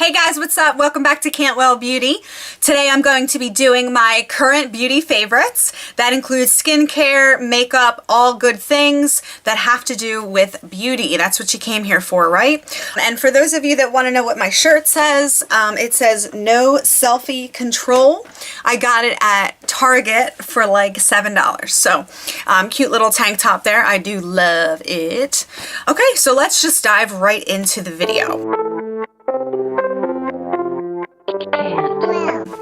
Hey guys, what's up? Welcome back to Cantwell Beauty. Today I'm going to be doing my current beauty favorites. That includes skincare, makeup, all good things that have to do with beauty. That's what you came here for, right? And for those of you that want to know what my shirt says, it says no selfie control. I got it at Target for like $7. So cute little tank top there. I do love it. Okay, so let's just dive right into the video.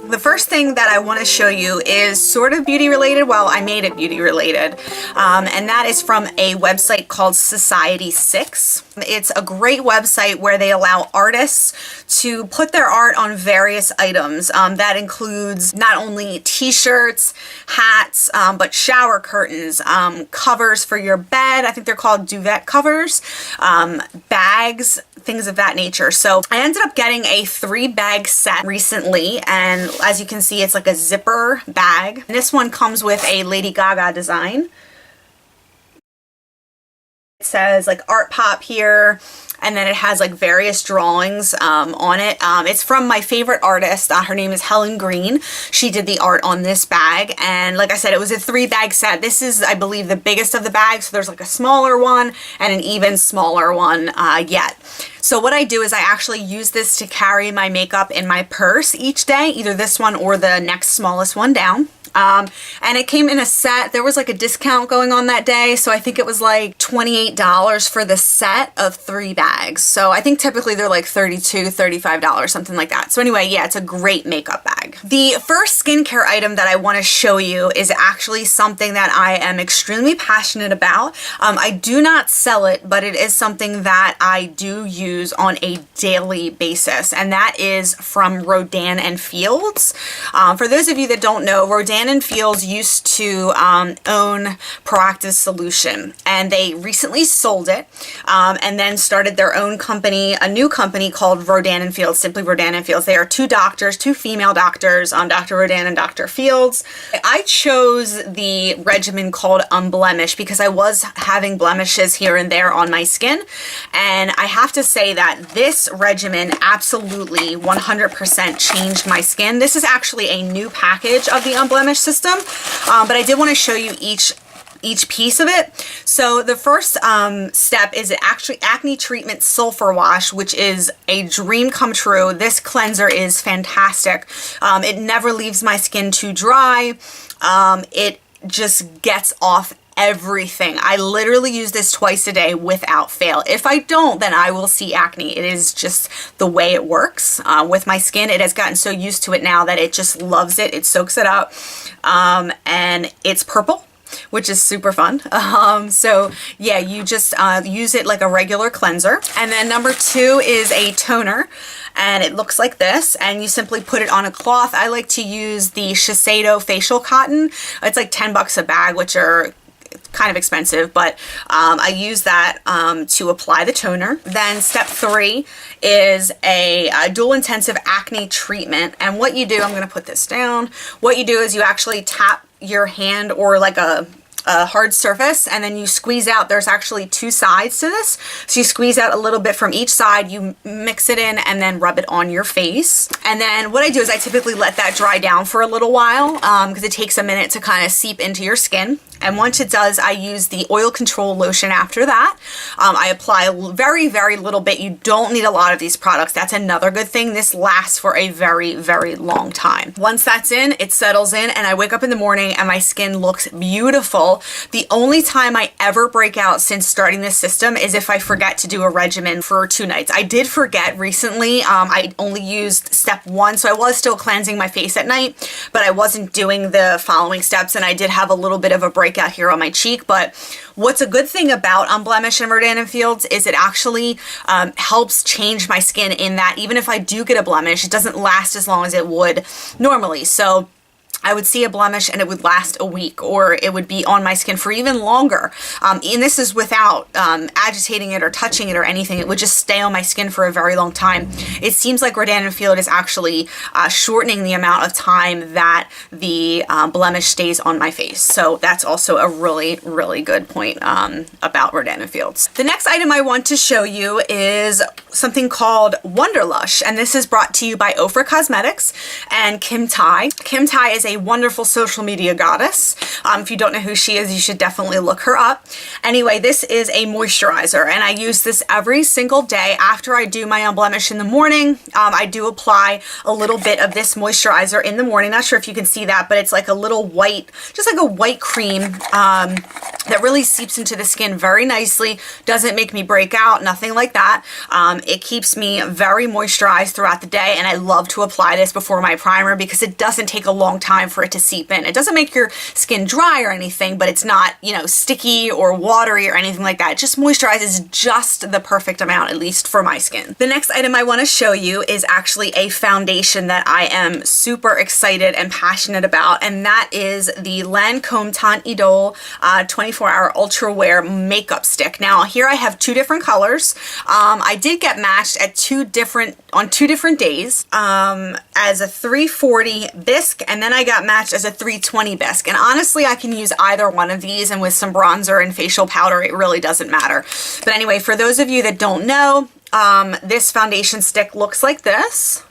The first thing that I want to show you is sort of beauty related. Well, I made it beauty related, and that is from a website called Society6. It's a great website where they allow artists to put their art on various items. That includes not only t-shirts, hats, but shower curtains, covers for your bed. I think they're called duvet covers, bags, things of that nature. So I ended up getting a 3-bag set recently, and as you can see, it's like a zipper bag. And this one comes with a Lady Gaga design. It says like Art Pop here, and then it has like various drawings on it. It's from my favorite artist. Her name is Helen Green. She did the art on this bag, and like I said, it was a 3-bag set. This is, I believe, the biggest of the bags. So there's like a smaller one and an even smaller one yet. So what I do is I actually use this to carry my makeup in my purse each day, either this one or the next smallest one down. And it came in a set. There was like a discount going on that day, so I think it was like $28 for the set of 3 bags. So I think typically they're like $32, $35, something like that. So anyway, yeah, it's a great makeup bag. The first skincare item that I want to show you is actually something that I am extremely passionate about. I do not sell it, but it is something that I do use on a daily basis, and that is from Rodan and Fields. For those of you that don't know, Rodan and Fields used to own Proactive Solution, and they recently sold it and then started their own company, a new company called Rodan and Fields, simply Rodan and Fields. They are 2 doctors, 2 female doctors, Dr. Rodan and Dr. Fields. I chose the regimen called Unblemish because I was having blemishes here and there on my skin, and I have to say that this regimen absolutely 100% changed my skin. This is actually a new package of the Unblemish system, but I did want to show you each piece of it. So the first step is actually Acne Treatment Sulfur Wash, which is a dream come true. This cleanser is fantastic. It never leaves my skin too dry. It just gets off everything. I literally use this twice a day without fail. If I don't, then I will see acne. It is just the way it works with my skin. It has gotten so used to it now that it just loves it. It soaks it up, and it's purple, which is super fun. So yeah, you just use it like a regular cleanser. And then number 2 is a toner, and it looks like this, and you simply put it on a cloth. I like to use the Shiseido facial cotton. It's like $10 a bag, which are kind of expensive, but I use that to apply the toner. Then step 3 is a dual intensive acne treatment, and what you do, I'm going to put this down, what you do is you actually tap your hand or like a hard surface, and then you squeeze out. There's actually 2 sides to this, so you squeeze out a little bit from each side, you mix it in, and then rub it on your face. And then what I do is I typically let that dry down for a little while because it takes a minute to kind of seep into your skin. And once it does, I use the oil control lotion after that. I apply a very, very little bit. You don't need a lot of these products. That's another good thing. This lasts for a very, very long time. Once that's in, it settles in, and I wake up in the morning and my skin looks beautiful. The only time I ever break out since starting this system is if I forget to do a regimen for 2 nights. I did forget recently. I only used step 1, so I was still cleansing my face at night, but I wasn't doing the following steps, and I did have a little bit of a breakout here on my cheek. But what's a good thing about Unblemish and Rodan and Fields is it actually helps change my skin in that even if I do get a blemish, it doesn't last as long as it would normally. So I would see a blemish and it would last a week, or it would be on my skin for even longer. And this is without agitating it or touching it or anything. It would just stay on my skin for a very long time. It seems like Rodan & Field is actually shortening the amount of time that the blemish stays on my face. So that's also a really, really good point about Rodan & Fields. The next item I want to show you is something called Wanderlush, and this is brought to you by Ofra Cosmetics and Kylie. Kylie is a wonderful social media goddess. If you don't know who she is, you should definitely look her up. Anyway, this is a moisturizer, and I use this every single day. After I do my Unblemish in the morning, I do apply a little bit of this moisturizer in the morning. Not sure if you can see that, but it's like a little white, just like a white cream that really seeps into the skin very nicely. Doesn't make me break out, nothing like that. It keeps me very moisturized throughout the day, and I love to apply this before my primer because it doesn't take a long time for it to seep in. It doesn't make your skin dry or anything, but it's not, you know, sticky or watery or anything like that. It just moisturizes just the perfect amount, at least for my skin. The next item I want to show you is actually a foundation that I am super excited and passionate about, and that is the Lancome Teint Idole 24-hour Ultra Wear makeup stick. Now here I have two different colors. I did get matched at on two different days as a 340 bisque, and then I got matched as a 320 bisque. And honestly, I can use either one of these, and with some bronzer and facial powder, it really doesn't matter. But anyway, for those of you that don't know, this foundation stick looks like this.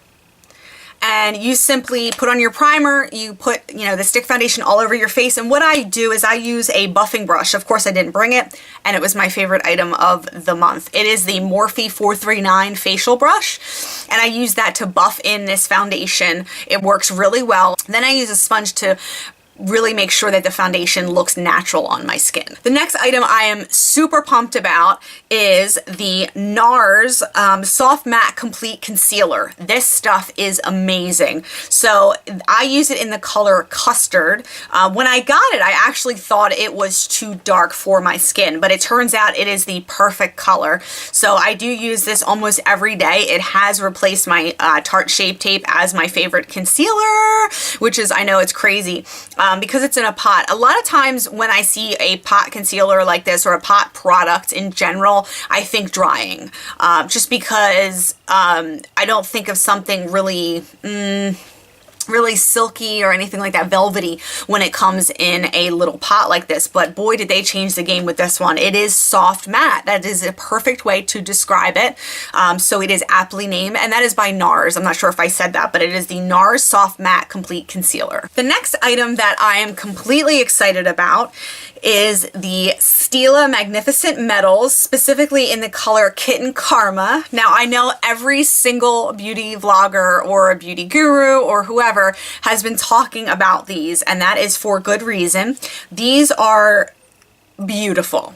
And you simply put on your primer, you put, you know, the stick foundation all over your face. And what I do is I use a buffing brush. Of course, I didn't bring it, and it was my favorite item of the month. It is the Morphe 439 facial brush, and I use that to buff in this foundation. It works really well. Then I use a sponge to really make sure that the foundation looks natural on my skin. The next item I am super pumped about is the Nars Soft Matte Complete Concealer. This stuff is amazing. So I use it in the color Custard. When I got it, I actually thought it was too dark for my skin, but it turns out it is the perfect color. So I do use this almost every day. It has replaced my Tarte Shape Tape as my favorite concealer, which is, I know it's crazy. Because it's in a pot. A lot of times when I see a pot concealer like this, or a pot product in general, I think drying. Just because I don't think of something really really silky or anything like that, velvety, when it comes in a little pot like this. But boy, did they change the game with this one. It is soft matte. That is a perfect way to describe it. So it is aptly named, and that is by Nars. I'm not sure if I said that, but it is the Nars Soft Matte Complete Concealer. The next item that I am completely excited about is the Stila Magnificent Metals, specifically in the color Kitten Karma. Now, I know every single beauty vlogger or a beauty guru or whoever has been talking about these, and that is for good reason. These are beautiful.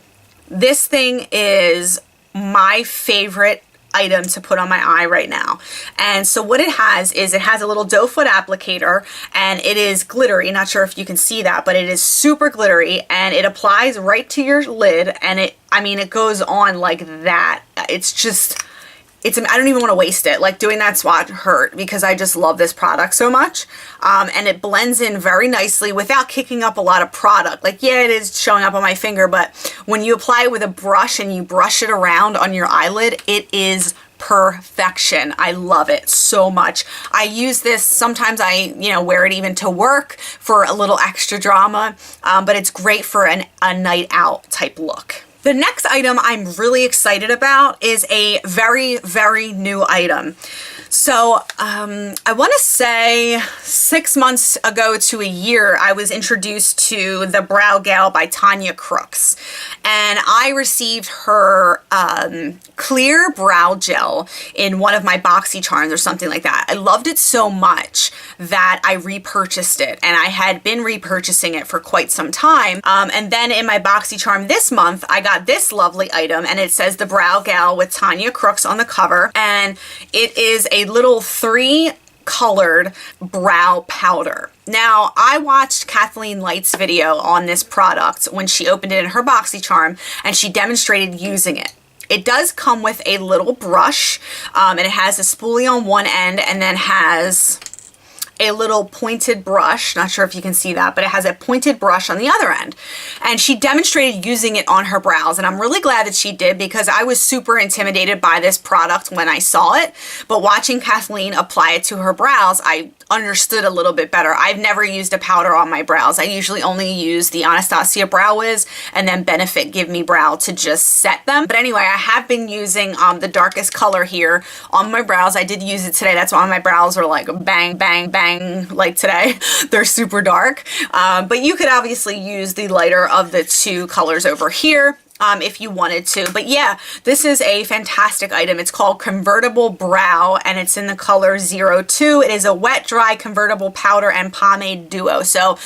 This thing is my favorite item to put on my eye right now. And so what it has is it has a little doe foot applicator, and it is glittery. Not sure if you can see that, but it is super glittery, and it applies right to your lid, and it goes on like that. I don't even want to waste it. Like, doing that swatch hurt because I just love this product so much. And it blends in very nicely without kicking up a lot of product. Like, yeah, it is showing up on my finger, but when you apply it with a brush and you brush it around on your eyelid, it is perfection. I love it so much. I use this, sometimes I, wear it even to work for a little extra drama, but it's great for a night out type look. The next item I'm really excited about is a very, very new item. So I want to say 6 months ago to a year, I was introduced to the Brow Gal by Tanya Crooks. And I received her clear brow gel in one of my BoxyCharms or something like that. I loved it so much that I repurchased it. And I had been repurchasing it for quite some time. And then in my BoxyCharm this month, I got this lovely item, and it says the Brow Gal with Tanya Crooks on the cover. And it is a little 3-colored brow powder. Now, I watched Kathleen Light's video on this product when she opened it in her BoxyCharm, and she demonstrated using it. It does come with a little brush, and it has a spoolie on one end, and then has a little pointed brush. Not sure if you can see that, but it has a pointed brush on the other end. And she demonstrated using it on her brows, and I'm really glad that she did because I was super intimidated by this product when I saw it. But watching Kathleen apply it to her brows, I understood a little bit better. I've never used a powder on my brows. I usually only use the Anastasia Brow Wiz and then Benefit Give Me Brow to just set them. But anyway, I have been using the darkest color here on my brows. I did use it today. That's why my brows are like bang, bang, bang like today. They're super dark. But you could obviously use the lighter of the two colors over here if you wanted to. But yeah, this is a fantastic item. It's called Convertible Brow and it's in the color 02. It is a wet dry convertible powder and pomade duo. So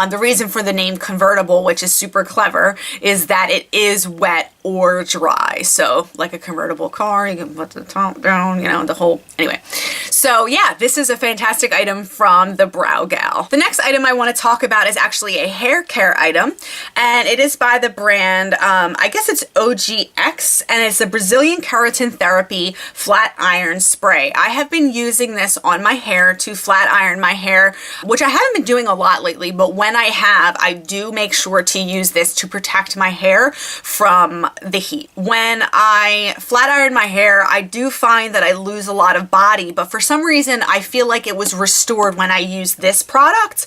the reason for the name convertible, which is super clever, is that it is wet or dry. So like a convertible car, you can put the top down, you know, the whole, anyway. So yeah, this is a fantastic item from the Brow Gal. The next item I want to talk about is actually a hair care item, and it is by the brand, I guess it's OGX, and it's a Brazilian Keratin Therapy Flat Iron Spray. I have been using this on my hair to flat iron my hair, which I haven't been doing a lot lately, but when I have, I do make sure to use this to protect my hair from the heat. When I flat iron my hair, I do find that I lose a lot of body, but for some reason, I feel like it was restored when I used this product.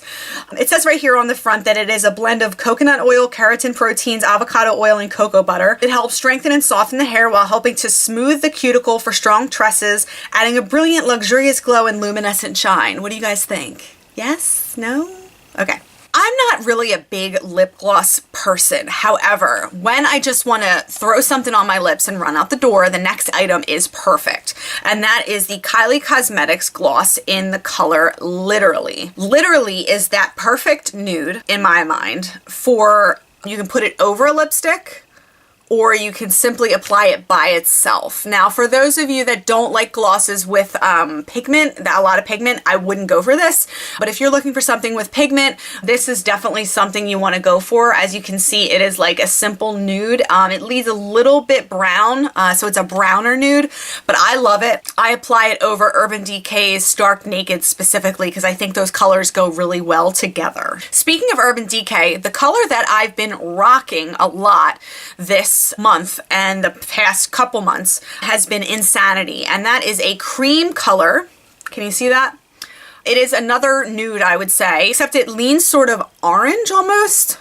It says right here on the front that it is a blend of coconut oil, keratin proteins, avocado oil, and cocoa butter. It helps strengthen and soften the hair while helping to smooth the cuticle for strong tresses, adding a brilliant, luxurious glow and luminescent shine. What do you guys think? Yes? No? Okay. I'm not really a big lip gloss person. However, when I just want to throw something on my lips and run out the door, the next item is perfect. And that is the Kylie Cosmetics gloss in the color Literally. Literally is that perfect nude, in my mind, for, you can put it over a lipstick, or you can simply apply it by itself. Now, for those of you that don't like glosses with pigment, a lot of pigment, I wouldn't go for this. But if you're looking for something with pigment, this is definitely something you want to go for. As you can see, it is like a simple nude. It leaves a little bit brown, so it's a browner nude, but I love it. I apply it over Urban Decay's Stark Naked specifically because I think those colors go really well together. Speaking of Urban Decay, the color that I've been rocking a lot this month and the past couple months has been Insanity, and that is a cream color. Can you see that? It is another nude, I would say, except it leans sort of orange almost.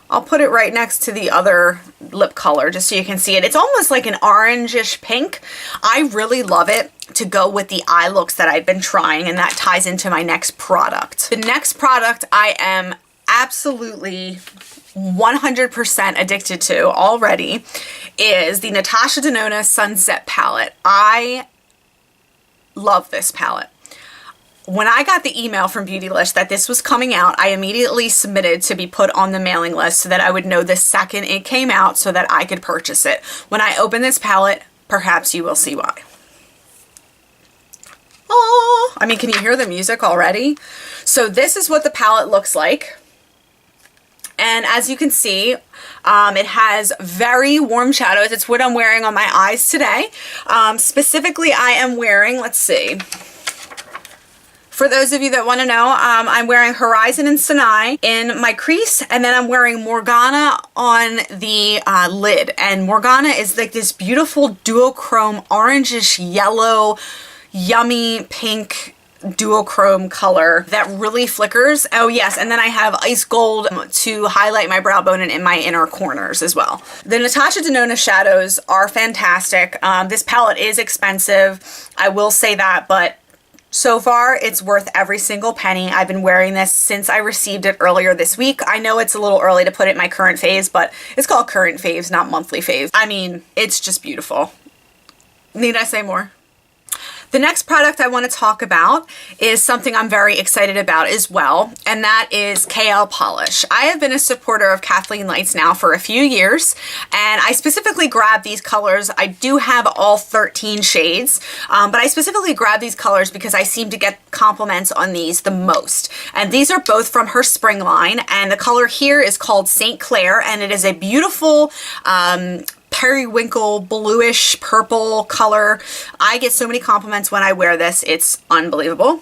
I'll put it right next to the other lip color just so you can see it. It's almost like an orangish pink. I really love it to go with the eye looks that I've been trying, and that ties into my next product. The next product I am absolutely 100% addicted to already is the Natasha Denona Sunset Palette. I love this palette. When I got the email from Beautylish that this was coming out, I immediately submitted to be put on the mailing list so that I would know the second it came out so that I could purchase it. When I open this palette, perhaps you will see why. Oh, I mean, can you hear the music already? So this is what the palette looks like. And as you can see, it has very warm shadows. It's what I'm wearing on my eyes today. Specifically, I am wearing, let's see. For those of you that want to know, I'm wearing Horizon and Sinai in my crease, and then I'm wearing Morgana on the lid. And Morgana is like this beautiful duochrome orangish yellow, yummy pink duochrome color that really flickers. Oh yes, and then I have ice gold to highlight my brow bone and in my inner corners as well. The Natasha Denona shadows are fantastic. This palette is expensive, I will say that, but so far it's worth every single penny. I've been wearing this since I received it earlier this week. I know it's a little early to put it in my current faves, but it's called Current Faves, not monthly faves. I mean, it's just beautiful. Need I say more? The next product I want to talk about is something I'm very excited about as well, and that is KL Polish. I have been a supporter of Kathleen Lights now for a few years, and I specifically grabbed these colors. I do have all 13 shades, but I specifically grabbed these colors because I seem to get compliments on these the most. And these are both from her spring line, and the color here is called St. Clair, and it is a beautiful periwinkle bluish purple color. I get so many compliments when I wear this. It's unbelievable.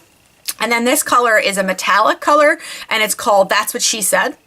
And then this color is a metallic color, and it's called That's What She Said.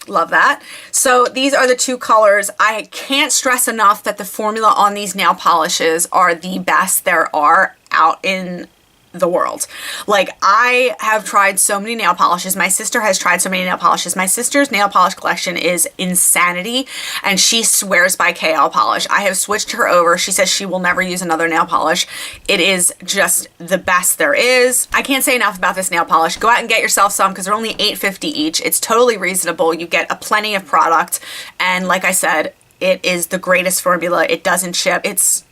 Love that. So these are the two colors. I can't stress enough that the formula on these nail polishes are the best there are out in the world. Like, I have tried so many nail polishes. My sister has tried so many nail polishes. My sister's nail polish collection is insanity, and she swears by KL polish. I have switched her over. She says she will never use another nail polish. It is just the best there is. I can't say enough about this nail polish. Go out and get yourself some because they're only $8.50 each. It's totally reasonable. You get a plenty of product, and like I said, it is the greatest formula. It doesn't chip. It's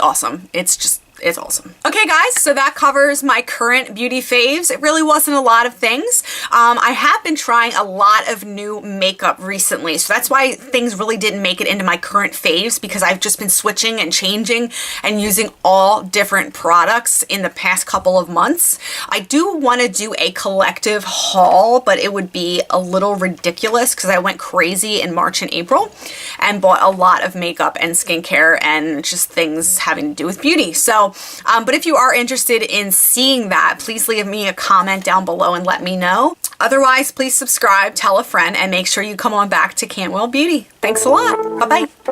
awesome. It's awesome. Okay guys, so that covers my current beauty faves. It really wasn't a lot of things. I have been trying a lot of new makeup recently, so that's why things really didn't make it into my current faves, because I've just been switching and changing and using all different products in the past couple of months. I do want to do a collective haul, but it would be a little ridiculous because I went crazy in March and April and bought a lot of makeup and skincare and just things having to do with beauty. So but if you are interested in seeing that, please leave me a comment down below and let me know. Otherwise, please subscribe, tell a friend, and make sure you come on back to Cantwell Beauty. Thanks a lot. Bye-bye.